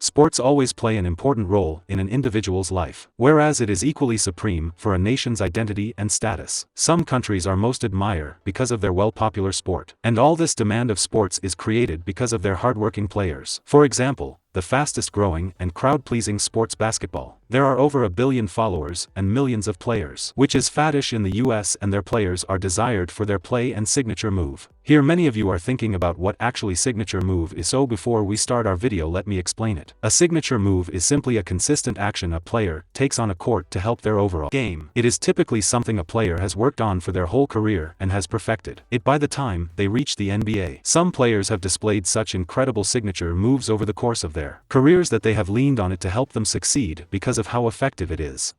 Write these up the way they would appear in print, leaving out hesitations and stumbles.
sports always play an important role in an individual's life, whereas it is equally supreme for a nation's identity and status. Some countries are most admire because of their well-popular sport, and all this demand of sports is created because of their hardworking players. For example, the fastest-growing and crowd-pleasing sports basketball. There are over 1 billion followers and millions of players, which is faddish in the US, and their players are desired for their play and signature move. Here many of you are thinking about what actually signature move is, so before we start our video let me explain it. A signature move is simply a consistent action a player takes on a court to help their overall game. It is typically something a player has worked on for their whole career and has perfected it by the time they reach the NBA. Some players have displayed such incredible signature moves over the course of their careers that they have leaned on it to help them succeed because of how effective it is.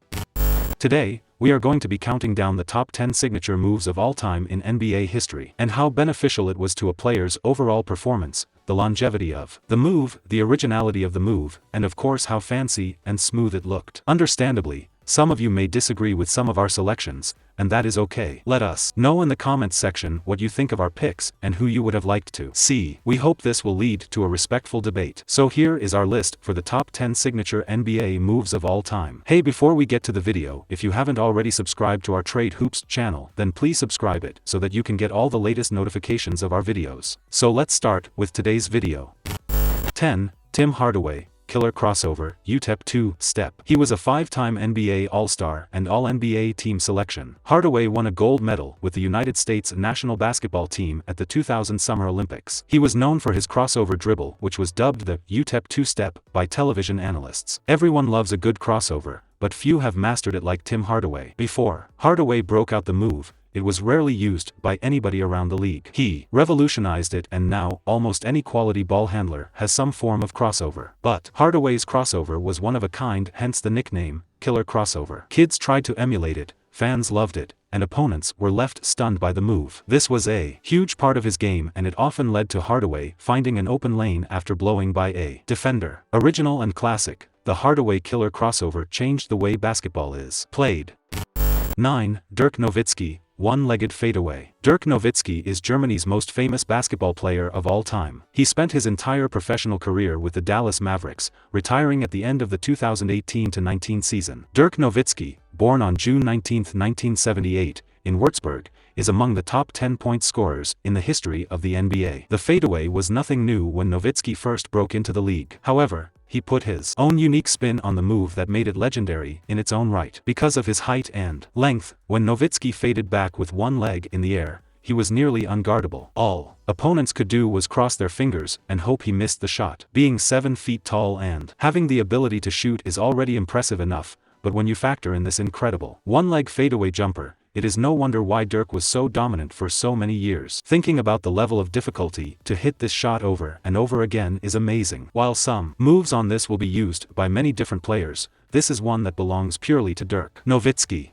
Today, we are going to be counting down the top 10 signature moves of all time in NBA history, and how beneficial it was to a player's overall performance, the longevity of the move, the originality of the move, and of course how fancy and smooth it looked. Understandably, some of you may disagree with some of our selections, and that is okay. Let us know in the comments section what you think of our picks and who you would have liked to see. We hope this will lead to a respectful debate. So here is our list for the top 10 signature NBA moves of all time. Hey, before we get to the video, if you haven't already subscribed to our Trade Hoops channel, then please subscribe it so that you can get all the latest notifications of our videos. So let's start with today's video. 10. Tim Hardaway. Killer crossover, UTEP 2-step. He was a 5-time NBA All-Star and All-NBA team selection. Hardaway won a gold medal with the United States national basketball team at the 2000 Summer Olympics. He was known for his crossover dribble, which was dubbed the UTEP 2-step by television analysts. Everyone loves a good crossover, but few have mastered it like Tim Hardaway. Before Hardaway broke out the move, it was rarely used by anybody around the league. He revolutionized it, and now almost any quality ball handler has some form of crossover. But Hardaway's crossover was one of a kind, hence the nickname, Killer Crossover. Kids tried to emulate it, fans loved it, and opponents were left stunned by the move. This was a huge part of his game, and it often led to Hardaway finding an open lane after blowing by a defender. Original and classic, the Hardaway Killer Crossover changed the way basketball is played. 9. Dirk Nowitzki. One-legged fadeaway. Dirk Nowitzki is Germany's most famous basketball player of all time. He spent his entire professional career with the Dallas Mavericks, retiring at the end of the 2018-19 season. Dirk Nowitzki, born on June 19, 1978, in Würzburg, is among the top 10 point scorers in the history of the NBA. The fadeaway was nothing new when Nowitzki first broke into the league. However, he put his own unique spin on the move that made it legendary in its own right. Because of his height and length, when Nowitzki faded back with one leg in the air, he was nearly unguardable. All opponents could do was cross their fingers and hope he missed the shot. Being 7 feet tall and having the ability to shoot is already impressive enough, but when you factor in this incredible one-leg fadeaway jumper, it is no wonder why Dirk was so dominant for so many years. Thinking about the level of difficulty to hit this shot over and over again is amazing. While some moves on this will be used by many different players, this is one that belongs purely to Dirk Nowitzki.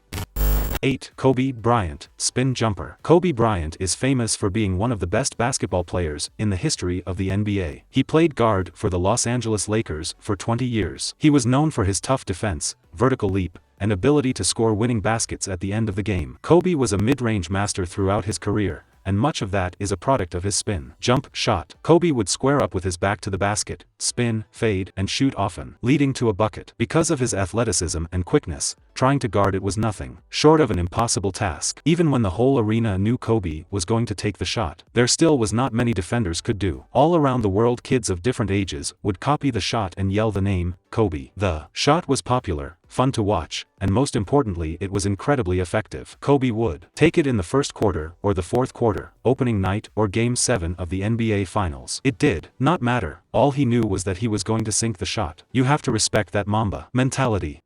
8. Kobe Bryant, spin jumper. Kobe Bryant is famous for being one of the best basketball players in the history of the NBA. He played guard for the Los Angeles Lakers for 20 years. He was known for his tough defense, vertical leap, and ability to score winning baskets at the end of the game. Kobe was a mid-range master throughout his career, and much of that is a product of his spin jump shot. Kobe would square up with his back to the basket, spin, fade, and shoot often, leading to a bucket. Because of his athleticism and quickness, trying to guard it was nothing short of an impossible task. Even when the whole arena knew Kobe was going to take the shot, there still was not many defenders could do. All around the world, kids of different ages would copy the shot and yell the name, Kobe. The shot was popular, fun to watch, and most importantly, it was incredibly effective. Kobe would take it in the first quarter or the fourth quarter, opening night or Game 7 of the NBA Finals. It did not matter, all he knew was that he was going to sink the shot. You have to respect that Mamba mentality.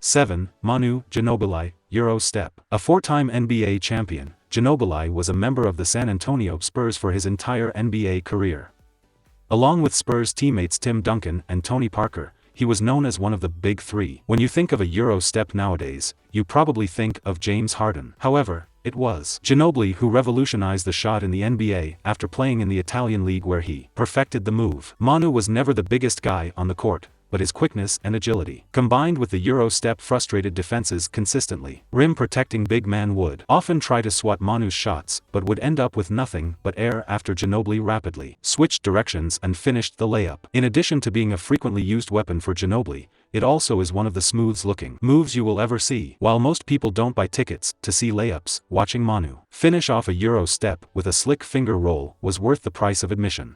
7. Manu Ginobili, Euro step. A 4-time NBA champion, Ginobili was a member of the San Antonio Spurs for his entire NBA career. Along with Spurs teammates Tim Duncan and Tony Parker, he was known as one of the Big Three. When you think of a Euro step nowadays, you probably think of James Harden. However, it was Ginobili who revolutionized the shot in the NBA after playing in the Italian league where he perfected the move. Manu was never the biggest guy on the court, but his quickness and agility, combined with the Euro step, frustrated defenses consistently. Rim protecting big man would often try to swat Manu's shots, but would end up with nothing but air after Ginobili rapidly switched directions and finished the layup. In addition to being a frequently used weapon for Ginobili, it also is one of the smoothest looking moves you will ever see. While most people don't buy tickets to see layups, watching Manu finish off a Euro step with a slick finger roll was worth the price of admission.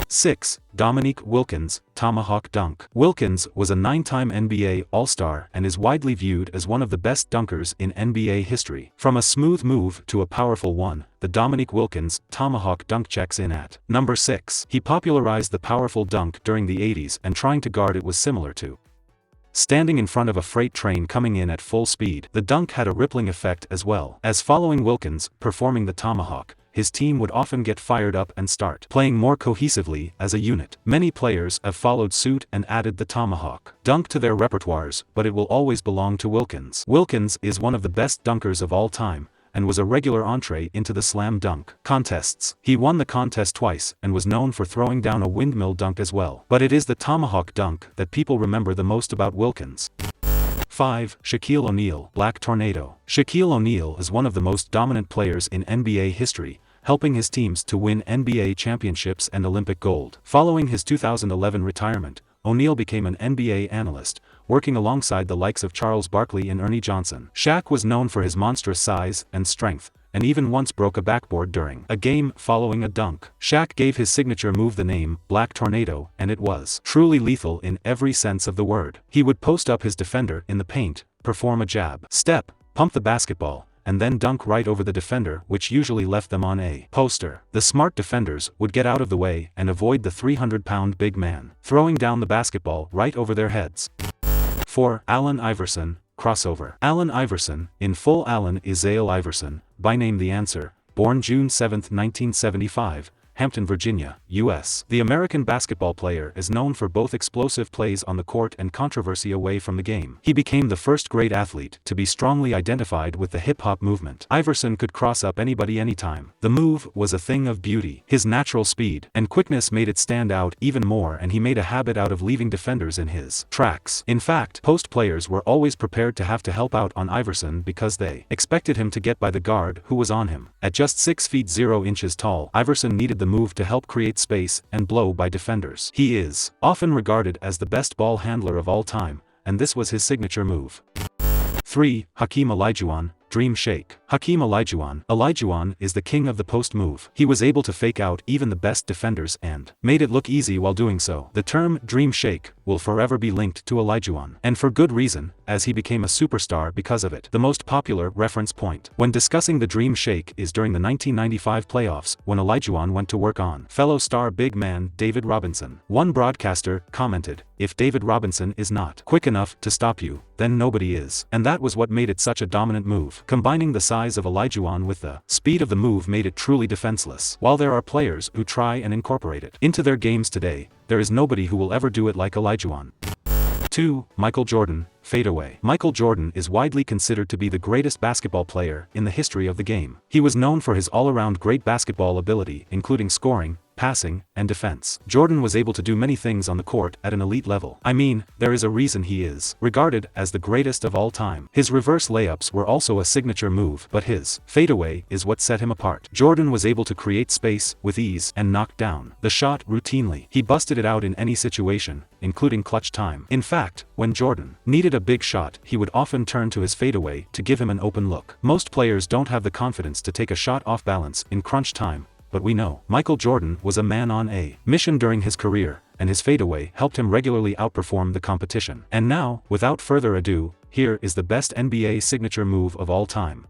6. Dominique Wilkins, Tomahawk Dunk. Wilkins was a 9-time NBA All-Star and is widely viewed as one of the best dunkers in NBA history. From a smooth move to a powerful one, the Dominique Wilkins Tomahawk Dunk checks in at number 6. He popularized the powerful dunk during the 80s, and trying to guard it was similar to standing in front of a freight train coming in at full speed. The dunk had a rippling effect as well, as following Wilkins performing the Tomahawk, his team would often get fired up and start playing more cohesively as a unit. Many players have followed suit and added the Tomahawk dunk to their repertoires, but it will always belong to Wilkins. Wilkins is one of the best dunkers of all time, and was a regular entree into the slam dunk contests. He won the contest twice and was known for throwing down a windmill dunk as well. But it is the Tomahawk dunk that people remember the most about Wilkins. 5. Shaquille O'Neal, Black Tornado. Shaquille O'Neal is one of the most dominant players in NBA history, helping his teams to win NBA championships and Olympic gold. Following his 2011 retirement, O'Neal became an NBA analyst, working alongside the likes of Charles Barkley and Ernie Johnson. Shaq was known for his monstrous size and strength, and even once broke a backboard during a game following a dunk. Shaq gave his signature move the name Black Tornado, and it was truly lethal in every sense of the word. He would post up his defender in the paint, perform a jab step, pump the basketball, and then dunk right over the defender, which usually left them on a poster. The smart defenders would get out of the way and avoid the 300-pound big man throwing down the basketball right over their heads. 4. Allen Iverson, crossover. Allen Iverson, in full Allen Isaiah Iverson, by name The Answer, born June 7, 1975, Hampton, Virginia, U.S. The American basketball player is known for both explosive plays on the court and controversy away from the game. He became the first great athlete to be strongly identified with the hip-hop movement. Iverson could cross up anybody anytime. The move was a thing of beauty. His natural speed and quickness made it stand out even more, and he made a habit out of leaving defenders in his tracks. In fact, post players were always prepared to have to help out on Iverson because they expected him to get by the guard who was on him. At just 6 feet 0 inches tall, Iverson needed the move to help create space and blow by defenders. He is often regarded as the best ball handler of all time, and this was his signature move. 3. Hakeem Olajuwon, Dream Shake. Hakeem Olajuwon. Olajuwon is the king of the post move. He was able to fake out even the best defenders and made it look easy while doing so. The term Dream Shake will forever be linked to Olajuwon, and for good reason, as he became a superstar because of it. The most popular reference point when discussing the Dream Shake is during the 1995 playoffs, when Olajuwon went to work on fellow star big man David Robinson. One broadcaster commented, "If David Robinson is not quick enough to stop you, then nobody is." And that was what made it such a dominant move. Combining the size of Olajuwon with the speed of the move made it truly defenseless. While there are players who try and incorporate it into their games today, there is nobody who will ever do it like Olajuwon. 2. Michael Jordan, Fadeaway. Michael Jordan is widely considered to be the greatest basketball player in the history of the game. He was known for his all-around great basketball ability, including scoring, passing, and defense. Jordan was able to do many things on the court at an elite level. I mean, there is a reason he is regarded as the greatest of all time. His reverse layups were also a signature move, but his fadeaway is what set him apart. Jordan was able to create space with ease and knock down the shot routinely. He busted it out in any situation, including clutch time. In fact, when Jordan needed a big shot, he would often turn to his fadeaway to give him an open look. Most players don't have the confidence to take a shot off balance in crunch time, but we know Michael Jordan was a man on a mission during his career, and his fadeaway helped him regularly outperform the competition. And now, without further ado, here is the best NBA signature move of all time.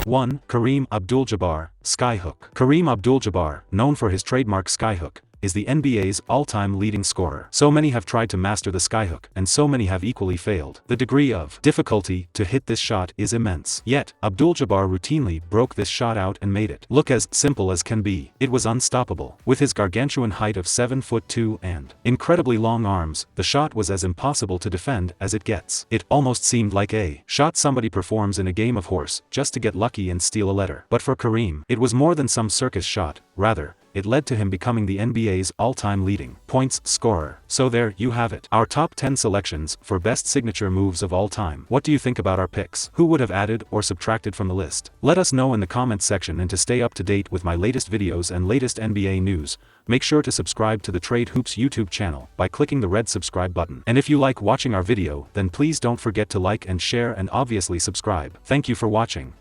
1. Kareem AbdulJabbar, Skyhook. Kareem AbdulJabbar, known for his trademark skyhook, is the NBA's all-time leading scorer. So many have tried to master the skyhook, and so many have equally failed. The degree of difficulty to hit this shot is immense. Yet, AbdulJabbar routinely broke this shot out and made it look as simple as can be. It was unstoppable. With his gargantuan height of 7'2" and incredibly long arms, the shot was as impossible to defend as it gets. It almost seemed like a shot somebody performs in a game of horse just to get lucky and steal a letter. But for Kareem, it was more than some circus shot. Rather, it led to him becoming the NBA's all-time leading points scorer. So there you have it. Our top 10 selections for best signature moves of all time. What do you think about our picks? Who would have added or subtracted from the list? Let us know in the comments section, and to stay up to date with my latest videos and latest NBA news, make sure to subscribe to the Trade Hoops YouTube channel by clicking the red subscribe button. And if you like watching our video, then please don't forget to like and share and obviously subscribe. Thank you for watching.